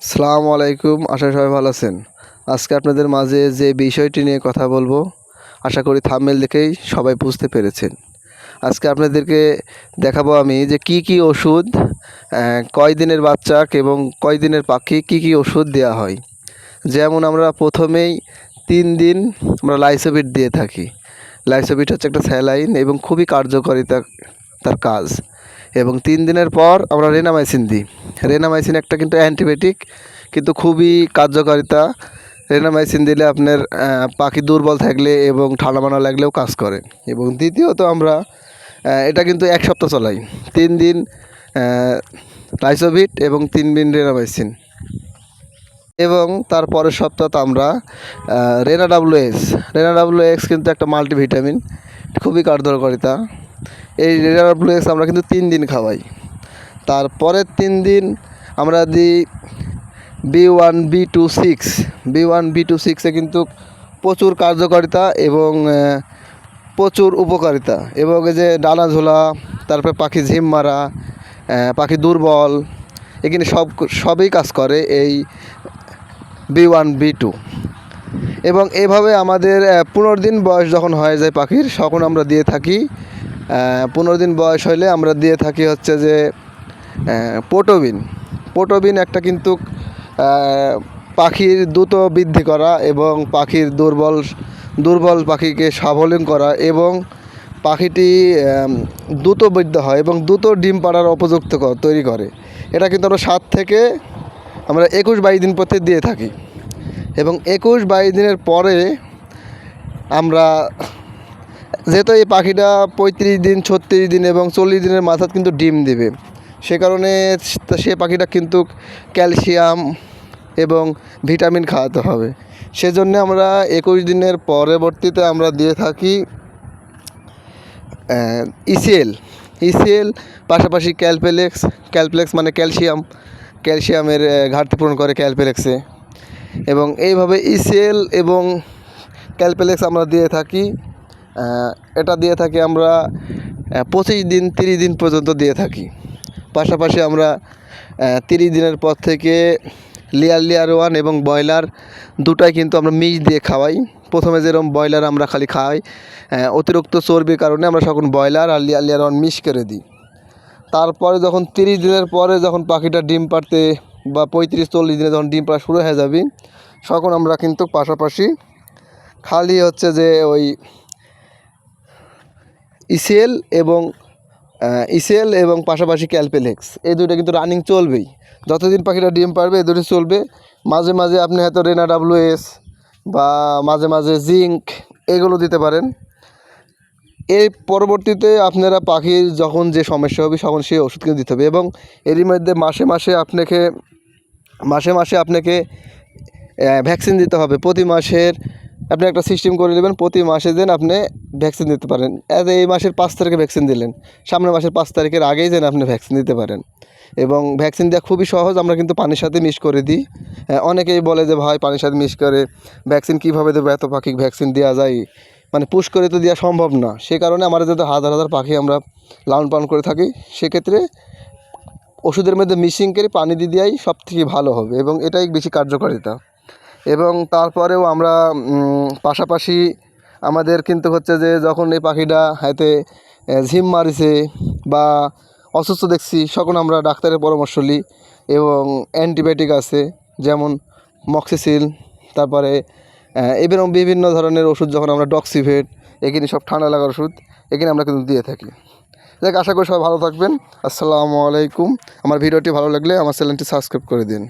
আসসালামু আলাইকুম। আশা করি সবাই ভালো আছেন। আজকে আপনাদের মাঝে যে বিষয়টি নিয়ে কথা বলবো, আশা করি থাম্বনেল দেখেই সবাই বুঝতে পেরেছেন। আজকে আপনাদেরকে দেখাবো আমি যে কি কি ওষুধ কয় দিনের বাচ্চাক এবং কয় দিনের পাখি কি কি ওষুধ দেওয়া হয়। যেমন আমরা প্রথমেই 3 দিন আমরা লাইসোভিট দিয়ে থাকি। লাইসোভিট হচ্ছে একটা স্যালাইন এবং খুবই কার্যকারিতা তার কাজ। এবং 3 দিনের পর আমরা রেনামাইসিন দিই। রেনামাইসিন একটা কিন্তু অ্যান্টিবায়োটিক, কিন্তু খুবই কার্যকারিতা। রেনামাইসিন দিলে আপনার পাখি দুর্বল থাকলে এবং ঠান্ডা মান্ডা লাগলেও কাজ করে। এবং দ্বিতীয়ত আমরা এটা কিন্তু 1 সপ্তাহ চলাই। 3 দিন লাইসোভিট এবং 3 দিন রেনামাইসিন, এবং তার পরের সপ্তাহে আমরা রেনা ডাব্লিউ এক্স কিন্তু একটা মাল্টিভিটামিন, খুবই কার্যকারিতা। এই রেনা ডাব্লিউ এক্স আমরা কিন্তু 3 দিন খাওয়াই। তারপরের 3 দিন আমরা দিই B1B26 কিন্তু প্রচুর কার্যকারিতা এবং প্রচুর উপকারিতা। এবং এই যে ডানা ঝোলা, তারপরে পাখি ঝিম মারা, পাখি দুর্বল, এখানে সবই কাজ করে এই B1B2। এবং এভাবে আমাদের 15 দিন বয়স যখন হয়ে যায় পাখির, তখন আমরা দিয়ে থাকি 15 দিন বয়স হলে আমরা দিয়ে থাকি হচ্ছে যে পোটোবিন একটা কিন্তু পাখির দ্রুত বৃদ্ধি করা এবং পাখির দুর্বল পাখিকে সাবলীল করা, এবং পাখিটি দ্রুত বৃদ্ধি হয় এবং দ্রুত ডিম পাড়ার উপযুক্ত তৈরি করে। এটা কিন্তু আমরা 7 থেকে আমরা 21-22 দিন পর দিয়ে থাকি। এবং 21-22 দিনের পরে আমরা, যেহেতু এই পাখিটা 35 দিন, 36 দিন এবং 40 দিনের মাথায় কিন্তু ডিম দিবে, সে কারণে সে পাখিটা কিন্তু ক্যালসিয়াম এবং ভিটামিন খাওয়াতে হবে। সেজন্য আমরা 21 দিনের পরবর্তীতে আমরা দিয়ে থাকি ইসিএল, পাশাপাশি ক্যালপ্লেক্স মানে ক্যালসিয়ামের ঘাটতি পূরণ করে ক্যালপ্লেক্সে। এবং এইভাবে ইসিএল এবং ক্যালপ্লেক্স আমরা দিয়ে থাকি। এটা দিয়ে থাকি আমরা 25 দিন 30 দিন পর্যন্ত দিয়ে থাকি। পাশাপাশি আমরা 30 দিনের পর থেকে লেয়ার 1 এবং ব্রয়লার দুটাই কিন্তু আমরা মিক্স দিয়ে খাওয়াই। প্রথমে যেরকম ব্রয়লার আমরা খালি খাওয়াই, অতিরিক্ত চর্বির কারণে আমরা তখন ব্রয়লার আর লেয়ার 1 মিক্স করে দিই। তারপরে যখন 30 দিনের পরে যখন পাখিটা ডিম পাড়তে বা 35-40 দিনে যখন ডিম পাড়া শুরু হয়ে যাবে, তখন আমরা কিন্তু পাশাপাশি খালি হচ্ছে যে ওই ইসিএল এবং পাশাপাশি ক্যালপ্লেক্স, এই দুটো কিন্তু রানিং চলবেই। যতদিন পাখিটা ডিম পারবে এই দুটো চলবে। মাঝে মাঝে আপনি হয়তো রেনা ডাব্লিউ-এস বা মাঝে মাঝে জিঙ্ক এগুলো দিতে পারেন। এর পরবর্তীতে আপনারা পাখির যখন যে সমস্যা হবে তখন সেই ওষুধ কিন্তু দিতে হবে। এবং এরই মধ্যে মাসে মাসে আপনাকে ভ্যাকসিন দিতে হবে। প্রতি মাসের আপনি একটা সিস্টেম করে নেবেন, প্রতি মাসে যেন আপনি ভ্যাকসিন দিতে পারেন। এই মাসের 5 তারিখে ভ্যাকসিন দিলেন, সামনের মাসের 5 তারিখের আগেই যেন আপনি ভ্যাকসিন দিতে পারেন। এবং ভ্যাকসিন দেওয়া খুবই সহজ, আমরা কিন্তু পানির সাথে মিক্স করে দিই। অনেকেই বলে যে ভাই পানির সাথে মিক্স করে ভ্যাকসিন কীভাবে দেবো, এত পাখি ভ্যাকসিন দেওয়া যায়, মানে পুশ করে তো দেওয়া সম্ভব না। সে কারণে আমাদের যাতে হাজার পাখি আমরা লালন পালন করে থাকি, সেক্ষেত্রে ওষুধের মধ্যে মিক্সিং করে পানি দিয়ে দেওয়াই সবথেকে ভালো হবে এবং এটাই বেশি কার্যকারিতা। এবং তারপরেও আমরা পাশাপাশি আমাদের কিন্তু হচ্ছে যে যখন এই পাখিটা হাতে ঝিম মারিছে বা অসুস্থ দেখছি, তখন আমরা ডাক্তারের পরামর্শ নিই। এবং অ্যান্টিবায়োটিক আছে যেমন মক্সিসিল, তারপরে এবং বিভিন্ন ধরনের ওষুধ, যখন আমরা ডক্সিভেট, এখানে সব ঠান্ডা লাগার ওষুধ এখানে আমরা কিন্তু দিয়ে থাকি। দেখ, আশা করি সবাই ভালো থাকবেন। আসসালামু আলাইকুম। আমার ভিডিওটি ভালো লাগলে আমার চ্যানেলটি সাবস্ক্রাইব করে দিন।